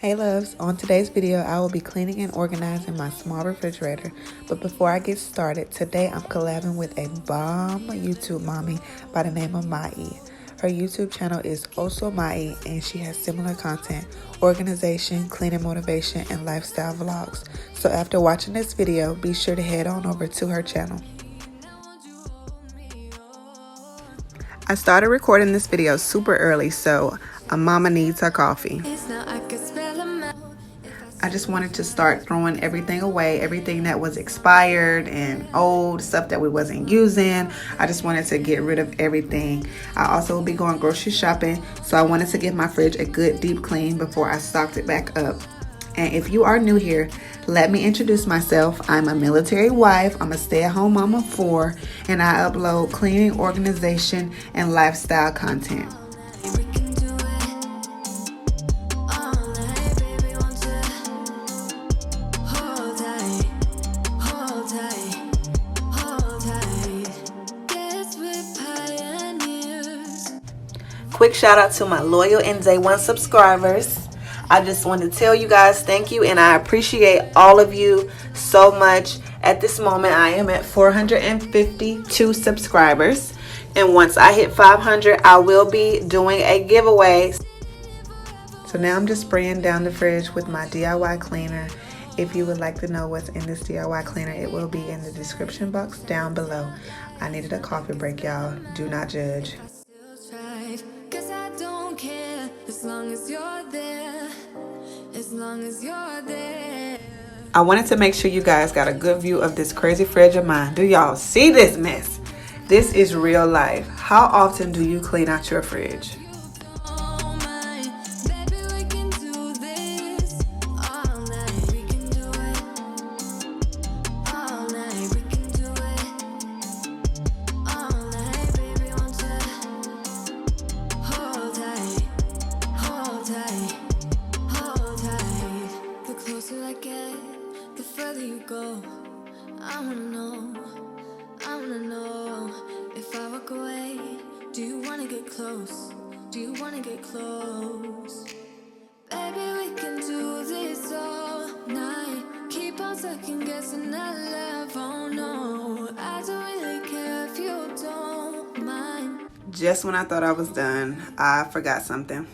Hey loves, on today's video I will be cleaning and organizing my small refrigerator, but before I get started, today I'm collabing with a bomb YouTube mommy by the name of Mai. Her YouTube channel is also Mai and she has similar content, organization, cleaning motivation, and lifestyle vlogs. So after watching this video, be sure to head on over to her channel. I started recording this video super early, so a mama needs her coffee. I just wanted to start throwing everything away, everything that was expired and old, stuff that we wasn't using. I just wanted to get rid of everything. I also will be going grocery shopping, so I wanted to give my fridge a good deep clean before I stocked it back up. And if you are new here, let me introduce myself. I'm a military wife, I'm a stay-at-home mom of 4, and I upload cleaning, organization, and lifestyle content. Quick shout out to my loyal and day one subscribers. I just want to tell you guys thank you, and I appreciate all of you so much. At this moment I am at 452 subscribers, and once I hit 500 I will be doing a giveaway. So now I'm just spraying down the fridge with my DIY cleaner. If you would like to know what's in this DIY cleaner, it will be in the description box down below. I needed a coffee break, y'all. Do not judge. As long as you're there, as long as you're there. I wanted to make sure you guys got a good view of this crazy fridge of mine. Do y'all see this mess? This is real life. How often do you clean out your fridge? I wanna know if I walk away, do you wanna get close? Do you wanna get close? Baby, we can do this all night. Keep on second guessing that love, oh no. I don't really care if you don't mind. Just when I thought I was done, I forgot something.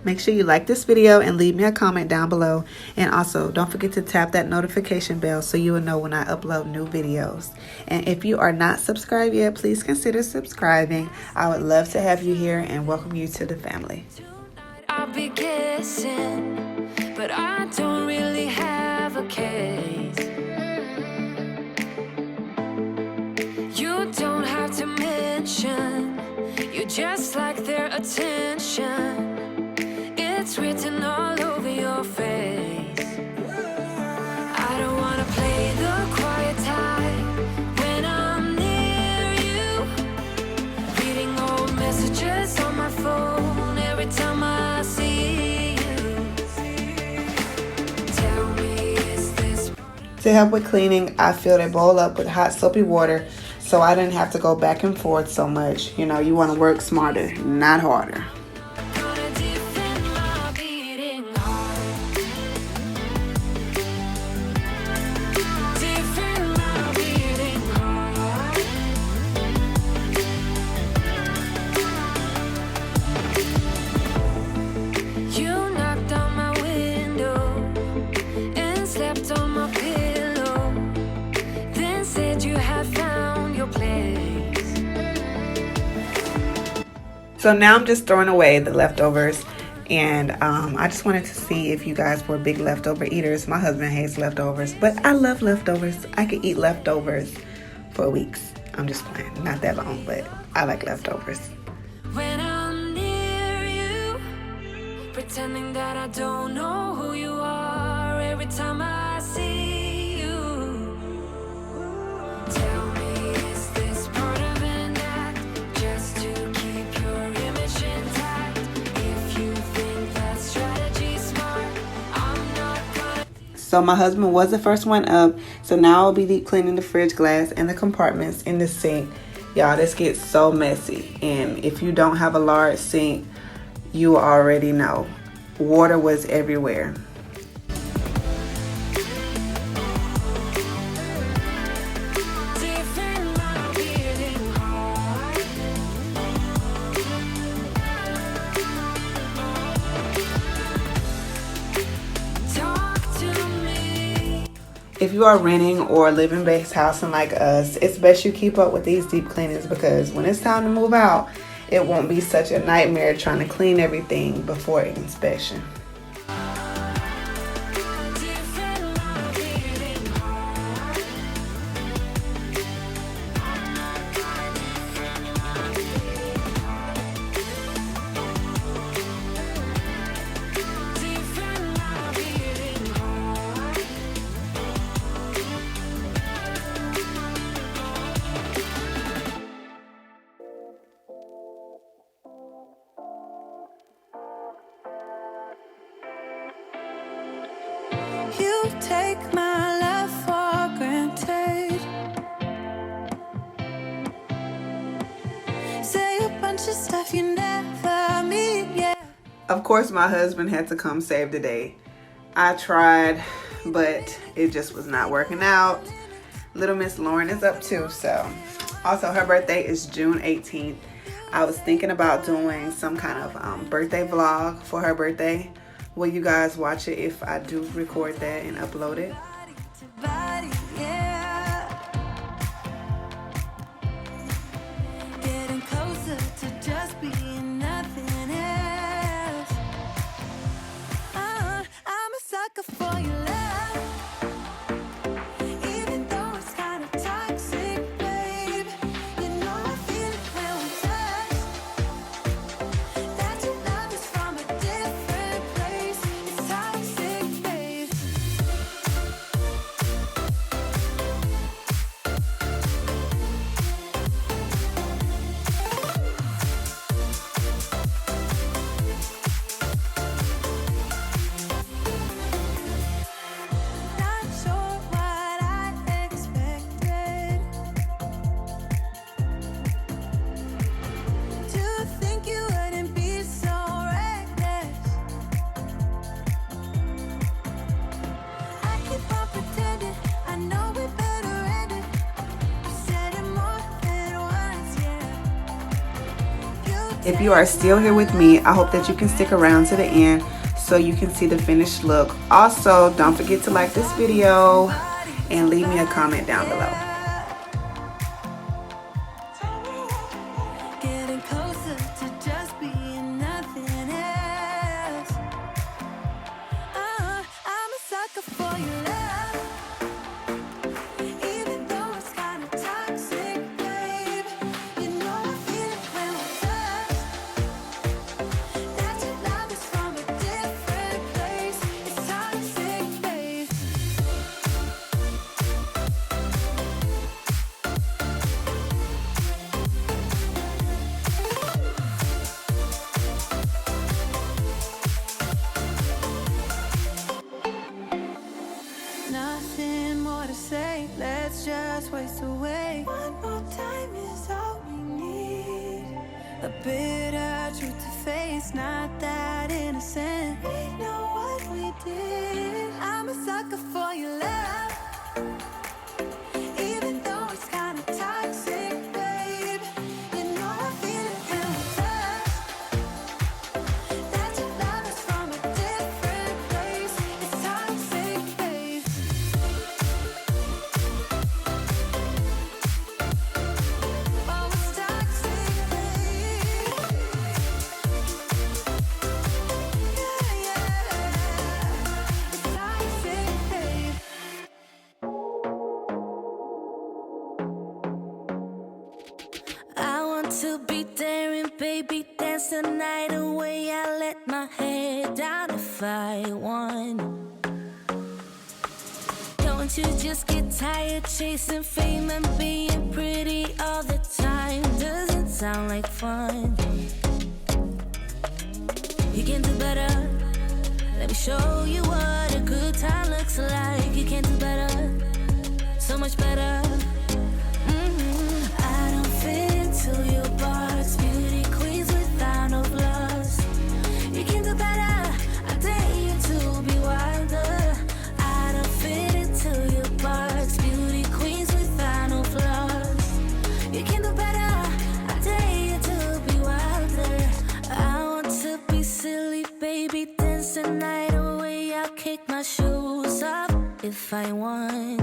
Make sure you like this video and leave me a comment down below. And also, don't forget to tap that notification bell so you will know when I upload new videos. And if you are not subscribed yet, please consider subscribing. I would love to have you here and welcome you to the family. I'll be guessing, but I don't really have a case. You don't have to mention, you just like their attention. It's written all over your face. I don't wanna play the quiet type when I'm near you. Reading old messages on my phone every time I see you. Tell me, is this... To help with cleaning, I filled a bowl up with hot soapy water so I didn't have to go back and forth so much. You know, you want to work smarter, not harder. So now I'm just throwing away the leftovers, and I just wanted to see if you guys were big leftover eaters. My husband hates leftovers, but I love leftovers. I could eat leftovers for weeks. I'm just playing, not that long, but I like leftovers. When I'm near you, pretending that I don't know who you are every time I see you. Tell me, is this part of an act just to keep your image intact? If you think that strategy's smart, I'm not gonna. So my husband was the first one up, so now I'll be deep cleaning the fridge glass and the compartments in the sink. Y'all, this gets so messy, and if you don't have a large sink, you already know. Water was everywhere. If you are renting or living based housing like us, it's best you keep up with these deep cleanings, because when it's time to move out, it won't be such a nightmare trying to clean everything before inspection. You take my love for granted. Say a bunch of stuff you never mean, yeah. Of course, my husband had to come save the day. I tried, but it just was not working out. Little Miss Lauren is up too, so. Also, her birthday is June 18th. I was thinking about doing some kind of birthday vlog for her birthday. Will you guys watch it if I do record that and upload it? Getting closer to just being nothing else. I'm a sucker for your love, even though it's kind of toxic, babe. You know I feel it when we touch. That your love is from a different place. It's toxic, babe. Not sure what I expected. To think you wouldn't be so reckless. I keep on pretending I know we better end it. You said it more than once, yeah. If you are still here with me, I hope that you can stick around to the end so you can see the finished look. Also, don't forget to like this video and leave me a comment down below. Getting closer to just being nothing else. I'm a sucker for your love, even though it's kind of toxic, babe. You know I feel it when we touch. That your love is from a different place. It's toxic, babe. Nothing more to say, let's just waste away. One more time is all we need. A bitter truth to face, not that innocent. We know what we did. I'm a sucker for your love, even though it's kind of toxic, babe. You know I feel it when we touch. That your love is from a different place. It's toxic, babe. Oh, it's toxic, babe. Yeah, yeah. It's toxic, babe. I want to be there and baby dance dance the night away. I let my head down if I won. Don't you just get tired chasing fame and being pretty all the time? Doesn't sound like fun. You can do better. Let me show you what a good time looks like. You can do better, so much better. I don't fit into your box. Beauty queens without no flaws. You can do better. I dare you to be wilder. I don't fit into your box. Beauty queens without no flaws. You can do better. I dare you to be wilder. I want to be silly, baby. Dance the night away. I'll kick my shoes off if I want.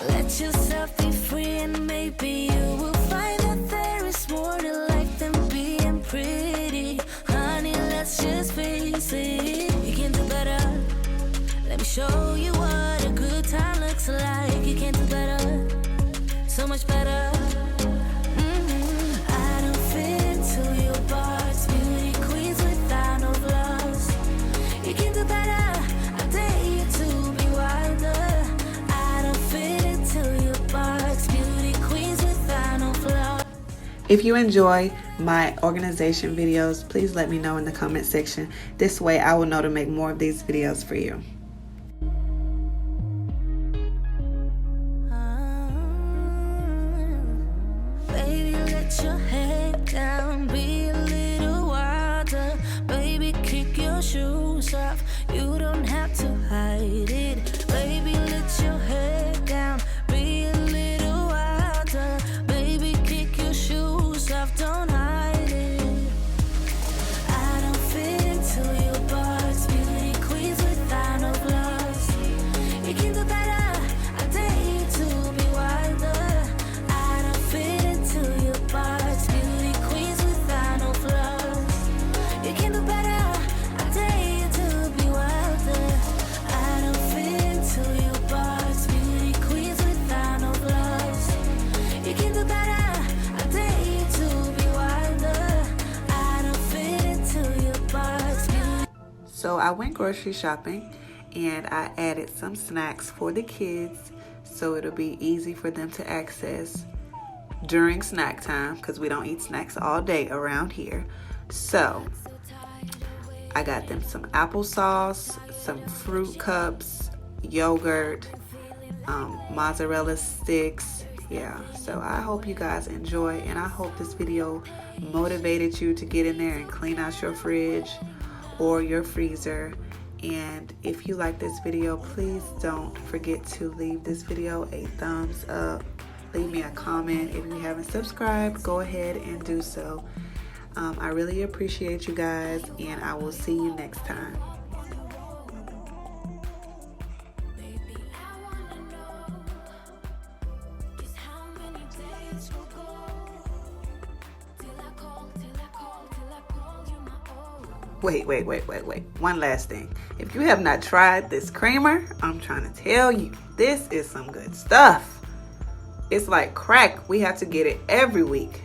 Let yourself be free and maybe you will find that there is more to life than being pretty. Honey, let's just face it. You can do better. Let me show you what a good time looks like. You can do better, so much better. I don't fit into your box. Beauty queens without no flaws. You can do better. I dare you to be wilder. I don't fit into your box. Beauty queens without no flaws. If you enjoy my organization videos, please let me know in the comment section. This way I will know to make more of these videos for you. Baby, let your head down, be a little wilder. Baby, kick your shoes off, you don't have to hide it. Baby, let your head down, be a little wilder. Baby, kick your shoes off, don't hide it. I don't fit into your box. Beauty queens without no flaws. You can do better. I dare you to be wilder. I don't fit into your box. Beauty queens without no flaws. You can do better. I dare you to be wilder. I don't fit into your box. Beauty queens without no flaws. You can do better. I dare you to be wilder. I don't fit into your box. So I went grocery shopping and I added some snacks for the kids so it'll be easy for them to access during snack time because we don't eat snacks all day around here. So I got them some applesauce, some fruit cups, yogurt, mozzarella sticks. Yeah, so I hope you guys enjoy, and I hope this video motivated you to get in there and clean out your fridge or your freezer. And if you like this video, please don't forget to leave this video a thumbs up. Leave me a comment. If you haven't subscribed, go ahead and do so. I really appreciate you guys, and I will see you next time. Baby, I wanna know just how many days will go till I call you my own. Wait. One last thing. If you have not tried this creamer, I'm trying to tell you, this is some good stuff. It's like crack. We have to get it every week.